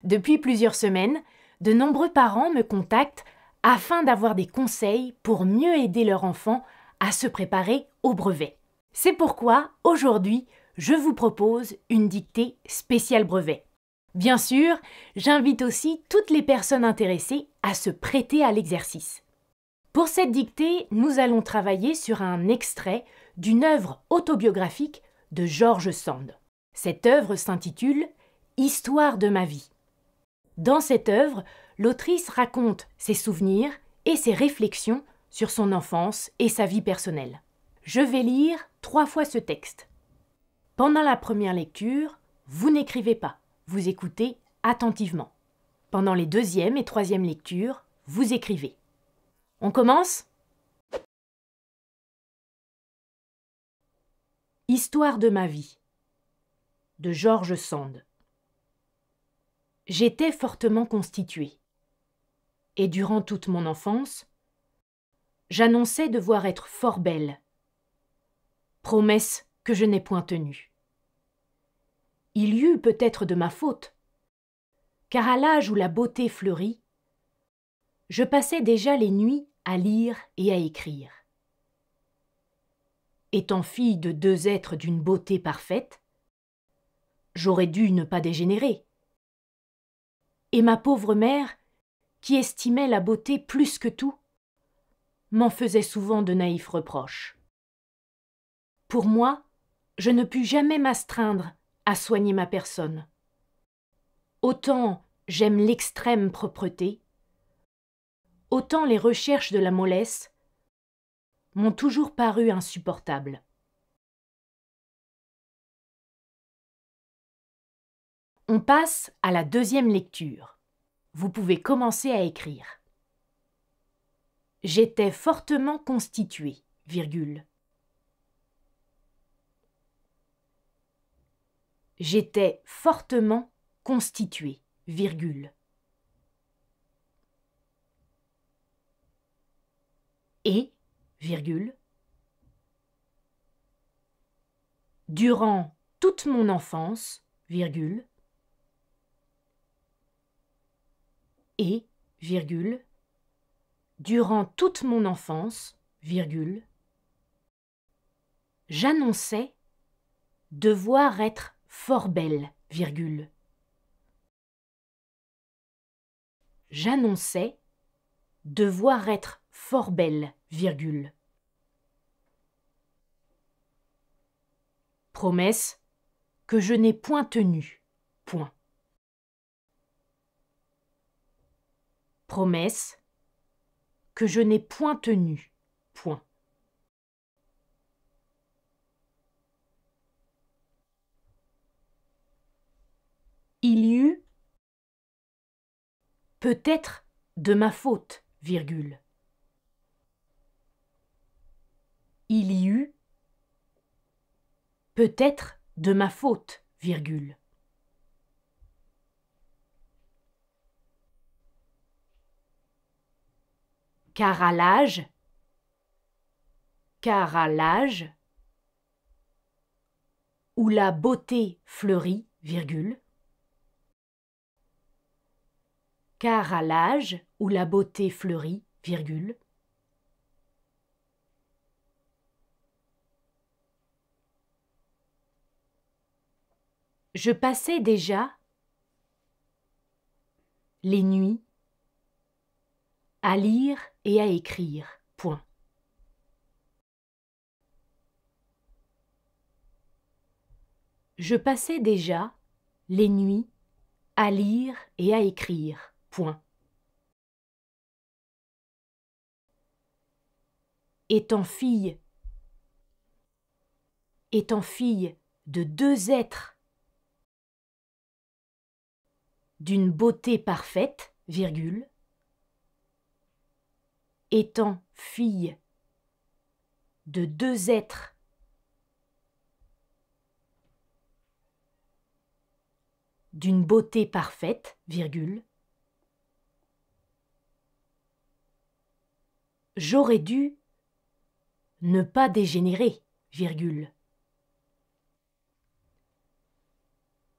Depuis plusieurs semaines, de nombreux parents me contactent afin d'avoir des conseils pour mieux aider leur enfant à se préparer au brevet. C'est pourquoi, aujourd'hui, je vous propose une dictée spéciale brevet. Bien sûr, j'invite aussi toutes les personnes intéressées à se prêter à l'exercice. Pour cette dictée, nous allons travailler sur un extrait d'une œuvre autobiographique de George Sand. Cette œuvre s'intitule « Histoire de ma vie ». Dans cette œuvre, l'autrice raconte ses souvenirs et ses réflexions sur son enfance et sa vie personnelle. Je vais lire 3 fois ce texte. Pendant la première lecture, vous n'écrivez pas, vous écoutez attentivement. Pendant les 2e et 3e lectures, vous écrivez. On commence ? Histoire de ma vie de George Sand. J'étais fortement constituée. Et durant toute mon enfance, j'annonçais devoir être fort belle. Promesse que je n'ai point tenue. Il y eut peut-être de ma faute, car à l'âge où la beauté fleurit, je passais déjà les nuits à lire et à écrire. Étant fille de 2 êtres d'une beauté parfaite, j'aurais dû ne pas dégénérer. Et ma pauvre mère, qui estimait la beauté plus que tout, m'en faisait souvent de naïfs reproches. Pour moi, je ne pus jamais m'astreindre à soigner ma personne. Autant j'aime l'extrême propreté, autant les recherches de la mollesse m'ont toujours paru insupportables. On passe à la 2e lecture. Vous pouvez commencer à écrire. J'étais fortement constituée, virgule. J'étais fortement constituée, virgule. Et, virgule. Durant toute mon enfance, virgule. Et, virgule. Durant toute mon enfance, virgule. J'annonçais devoir être fort belle, virgule. J'annonçais devoir être fort belle, virgule. Promesse que je n'ai point tenue, point. Promesse que je n'ai point tenue, point. Il y eut peut-être de ma faute, virgule. Il y eut peut-être de ma faute, virgule. Car à l'âge où la beauté fleurit, virgule. Car à l'âge où la beauté fleurit, virgule. Je passais déjà les nuits à lire et à écrire, point. Je passais déjà les nuits à lire et à écrire, point. Étant fille de 2 êtres d'une beauté parfaite, virgule. Étant fille de 2 êtres d'une beauté parfaite, virgule. J'aurais dû ne pas dégénérer, virgule.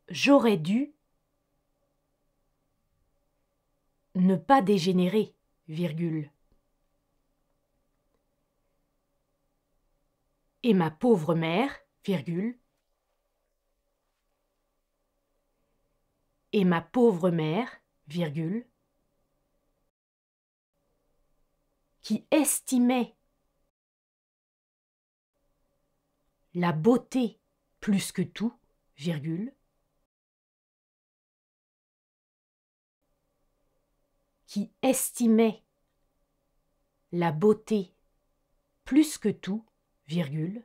J'aurais dû ne pas dégénérer, virgule. Et ma pauvre mère, virgule. Et ma pauvre mère, virgule, qui estimait la beauté plus que tout, virgule, qui estimait la beauté plus que tout, virgule,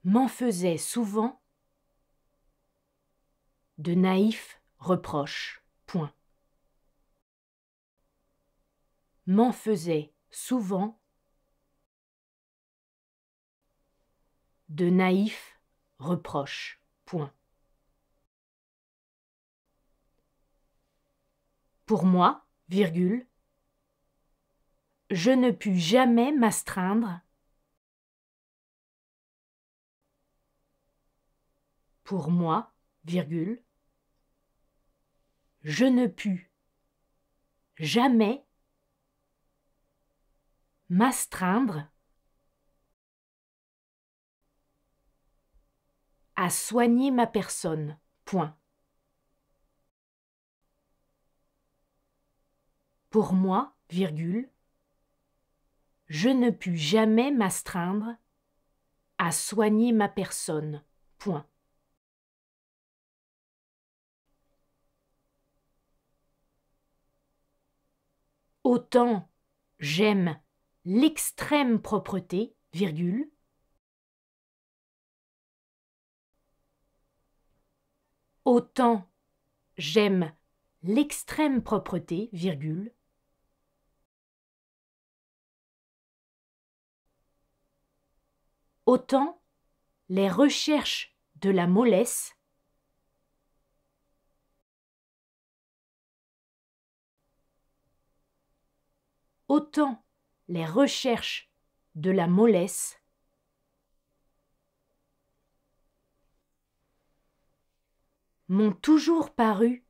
m'en faisait souvent de naïfs reproches, point. M'en faisait souvent de naïfs reproches, point. Pour moi, virgule, je ne pus jamais m'astreindre. Pour moi, virgule, je ne pus jamais m'astreindre à soigner ma personne, point. Pour moi, virgule, je ne pus jamais m'astreindre à soigner ma personne, point. Autant j'aime l'extrême propreté, virgule, autant j'aime l'extrême propreté, virgule, autant les recherches de la mollesse autant les recherches de la mollesse m'ont toujours paru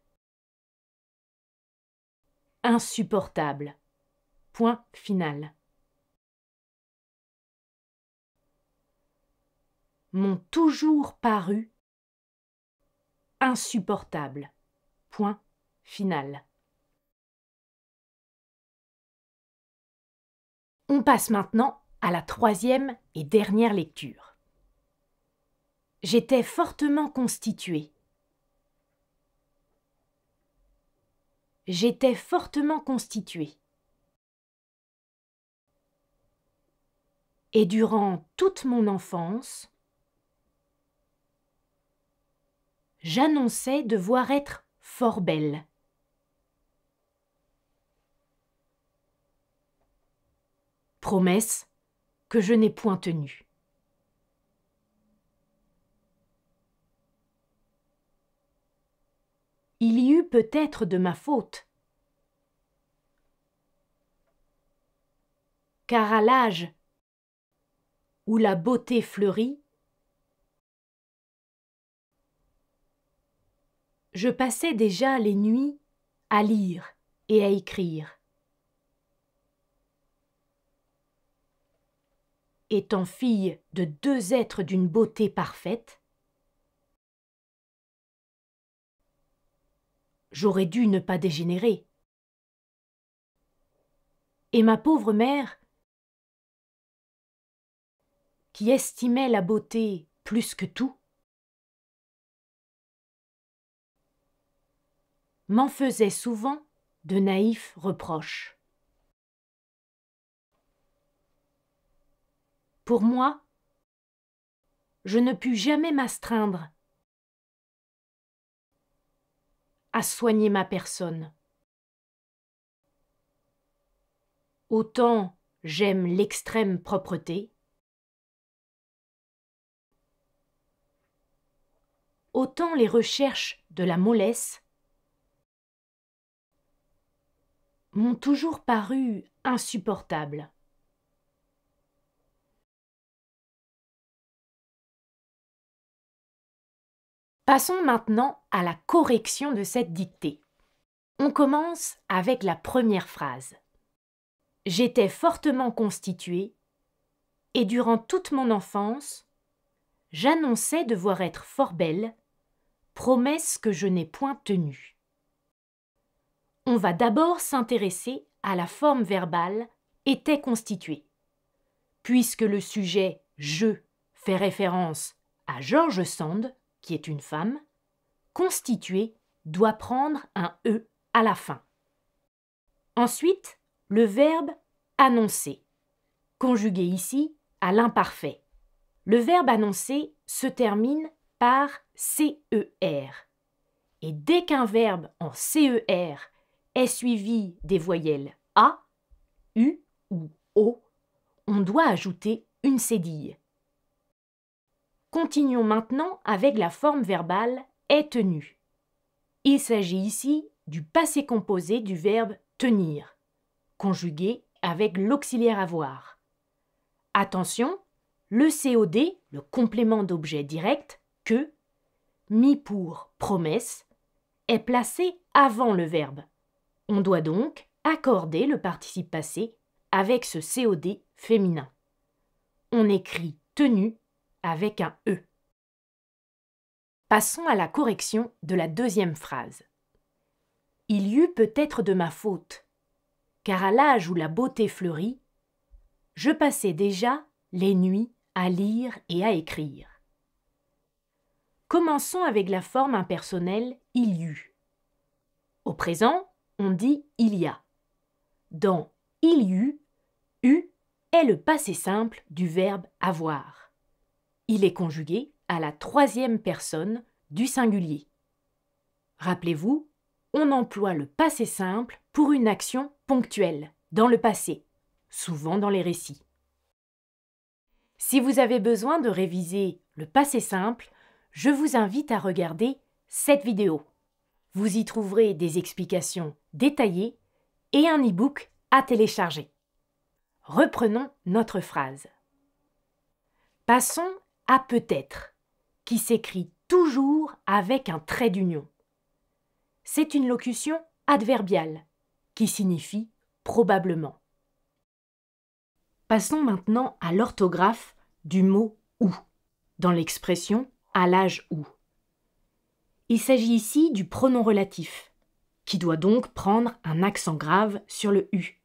insupportables. Point final. M'ont toujours paru insupportables. Point final. On passe maintenant à la troisième et dernière lecture. J'étais fortement constituée. J'étais fortement constituée. Et durant toute mon enfance, j'annonçais devoir être fort belle. Promesse que je n'ai point tenue. Il y eut peut-être de ma faute, car à l'âge où la beauté fleurit, je passais déjà les nuits à lire et à écrire. Étant fille de deux êtres d'une beauté parfaite, j'aurais dû ne pas dégénérer. Et ma pauvre mère, qui estimait la beauté plus que tout, m'en faisait souvent de naïfs reproches. Pour moi, je ne pus jamais m'astreindre à soigner ma personne. Autant j'aime l'extrême propreté, autant les recherches de la mollesse m'ont toujours paru insupportables. Passons maintenant à la correction de cette dictée. On commence avec la première phrase. J'étais fortement constituée et durant toute mon enfance, j'annonçais devoir être fort belle, promesse que je n'ai point tenue. On va d'abord s'intéresser à la forme verbale était constituée. Puisque le sujet « je » fait référence à George Sand, qui est une femme, constituée doit prendre un « e » à la fin. Ensuite, le verbe « annoncer », conjugué ici à l'imparfait. Le verbe « annoncer » se termine par « CER ». Et dès qu'un verbe en CER est suivi des voyelles A, U ou O, on doit ajouter une cédille. Continuons maintenant avec la forme verbale « est tenu ». Il s'agit ici du passé composé du verbe « tenir », conjugué avec l'auxiliaire « avoir ». Attention, le COD, le complément d'objet direct, que, mis pour « promesse », est placé avant le verbe. On doit donc accorder le participe passé avec ce COD féminin. On écrit « tenu » avec un « e ». Passons à la correction de la deuxième phrase. Il y eut peut-être de ma faute, car à l'âge où la beauté fleurit, je passais déjà les nuits à lire et à écrire. Commençons avec la forme impersonnelle « il y eut ». Au présent, on dit « il y a ». Dans « il y eut », « eu » est le passé simple du verbe « avoir ». Il est conjugué à la troisième personne du singulier. Rappelez-vous, on emploie le passé simple pour une action ponctuelle, dans le passé, souvent dans les récits. Si vous avez besoin de réviser le passé simple, je vous invite à regarder cette vidéo. Vous y trouverez des explications détaillées et un e-book à télécharger. Reprenons notre phrase. Passons à peut-être, qui s'écrit toujours avec un trait d'union. C'est une locution adverbiale, qui signifie probablement. Passons maintenant à l'orthographe du mot « où » dans l'expression « à l'âge où ». Il s'agit ici du pronom relatif, qui doit donc prendre un accent grave sur le « u ».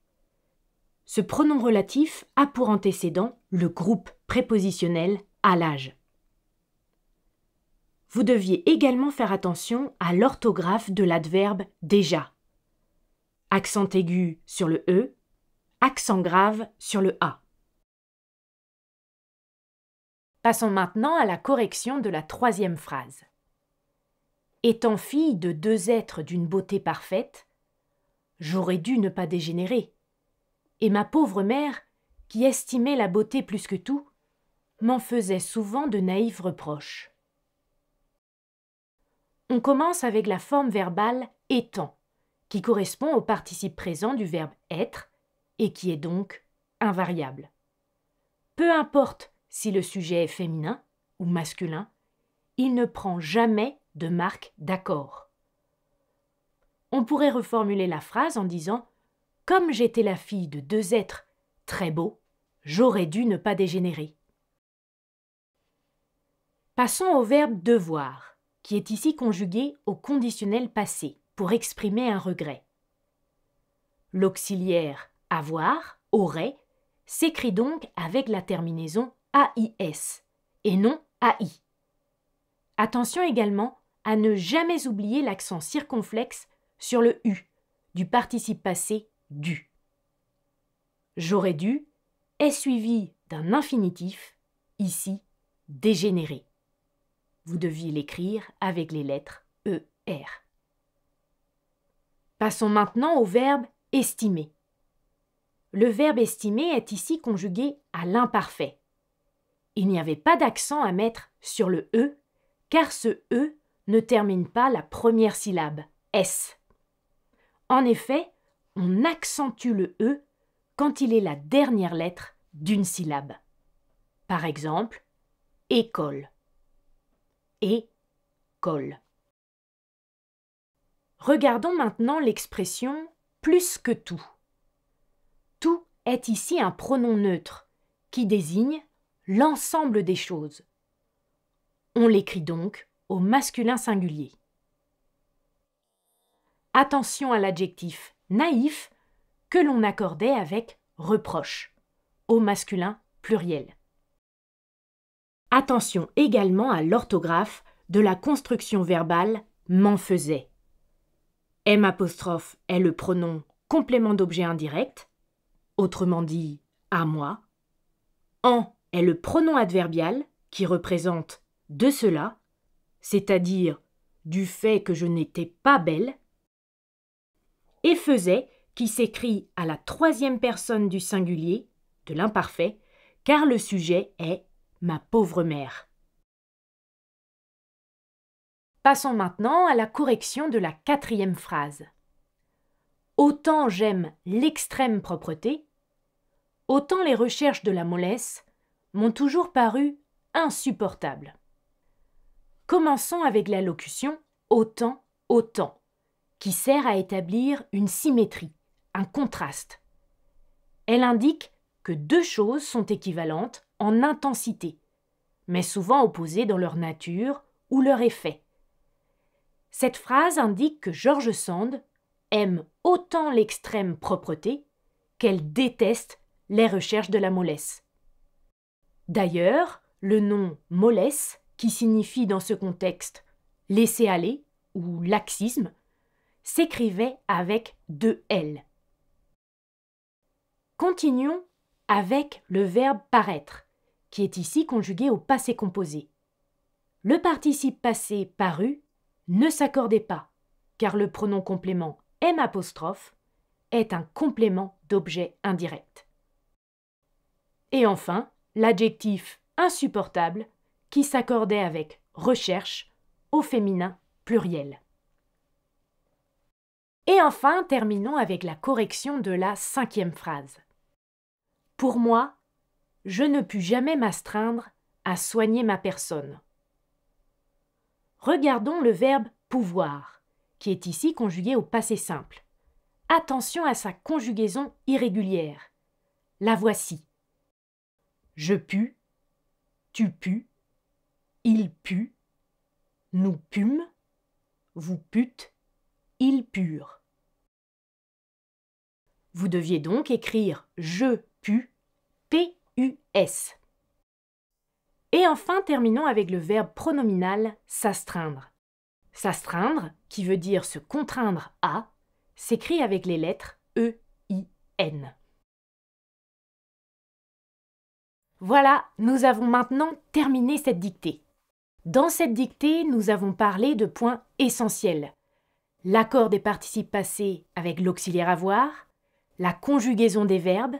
Ce pronom relatif a pour antécédent le groupe prépositionnel « à l'âge ». Vous deviez également faire attention à l'orthographe de l'adverbe « déjà ». Accent aigu sur le « e », accent grave sur le « a ». Passons maintenant à la correction de la troisième phrase. Étant fille de deux êtres d'une beauté parfaite, j'aurais dû ne pas dégénérer. Et ma pauvre mère, qui estimait la beauté plus que tout, m'en faisait souvent de naïfs reproches. On commence avec la forme verbale « étant », qui correspond au participe présent du verbe « être » et qui est donc invariable. Peu importe si le sujet est féminin ou masculin, il ne prend jamais de marque d'accord. On pourrait reformuler la phrase en disant « Comme j'étais la fille de deux êtres très beaux, j'aurais dû ne pas dégénérer. » Passons au verbe « devoir », qui est ici conjugué au conditionnel passé pour exprimer un regret. L'auxiliaire « avoir » aurait s'écrit donc avec la terminaison AIS et non AI. Attention également à ne jamais oublier l'accent circonflexe sur le U du participe passé dû. J'aurais dû est suivi d'un infinitif, ici dégénéré. Vous deviez l'écrire avec les lettres ER. Passons maintenant au verbe estimer. Le verbe estimer est ici conjugué à l'imparfait. Il n'y avait pas d'accent à mettre sur le E, car ce E ne termine pas la première syllabe, S. En effet, on accentue le E quand il est la dernière lettre d'une syllabe. Par exemple, école et colle. Regardons maintenant l'expression « plus que tout ». Tout est ici un pronom neutre qui désigne l'ensemble des choses. On l'écrit donc au masculin singulier. Attention à l'adjectif naïf que l'on accordait avec reproche, au masculin pluriel. Attention également à l'orthographe de la construction verbale « m'en faisait ». M' est le pronom complément d'objet indirect, autrement dit « à moi ». En est le pronom adverbial qui représente « de cela », c'est-à-dire du fait que je n'étais pas belle, et faisait qui s'écrit à la troisième personne du singulier, de l'imparfait, car le sujet est « ma pauvre mère ». Passons maintenant à la correction de la quatrième phrase. Autant j'aime l'extrême propreté, autant les recherches de la mollesse m'ont toujours paru insupportables. Commençons avec la locution « autant, autant », qui sert à établir une symétrie, un contraste. Elle indique que deux choses sont équivalentes en intensité, mais souvent opposées dans leur nature ou leur effet. Cette phrase indique que George Sand aime autant l'extrême propreté qu'elle déteste les recherches de la mollesse. D'ailleurs, le nom mollesse, qui signifie dans ce contexte laisser aller ou laxisme, s'écrivait avec deux L. Continuons avec le verbe paraître, qui est ici conjugué au passé composé. Le participe passé paru ne s'accordait pas, car le pronom complément M' est un complément d'objet indirect. Et enfin, l'adjectif insupportable qui s'accordait avec recherche au féminin pluriel. Et enfin, terminons avec la correction de la cinquième phrase. Pour moi, je ne pus jamais m'astreindre à soigner ma personne. Regardons le verbe pouvoir, qui est ici conjugué au passé simple. Attention à sa conjugaison irrégulière. La voici. Je pus, tu pus, il put, nous pûmes, vous pûtes, ils purent. Vous deviez donc écrire je pus, P-U-S. Et enfin, terminons avec le verbe pronominal s'astreindre. S'astreindre, qui veut dire se contraindre à, s'écrit avec les lettres E-I-N. Voilà, nous avons maintenant terminé cette dictée. Dans cette dictée, nous avons parlé de points essentiels. L'accord des participes passés avec l'auxiliaire avoir, la conjugaison des verbes,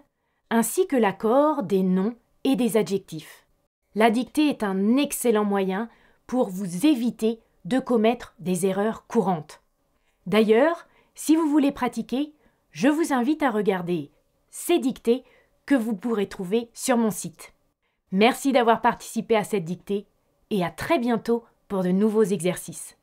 ainsi que l'accord des noms et des adjectifs. La dictée est un excellent moyen pour vous éviter de commettre des erreurs courantes. D'ailleurs, si vous voulez pratiquer, je vous invite à regarder ces dictées que vous pourrez trouver sur mon site. Merci d'avoir participé à cette dictée et à très bientôt pour de nouveaux exercices.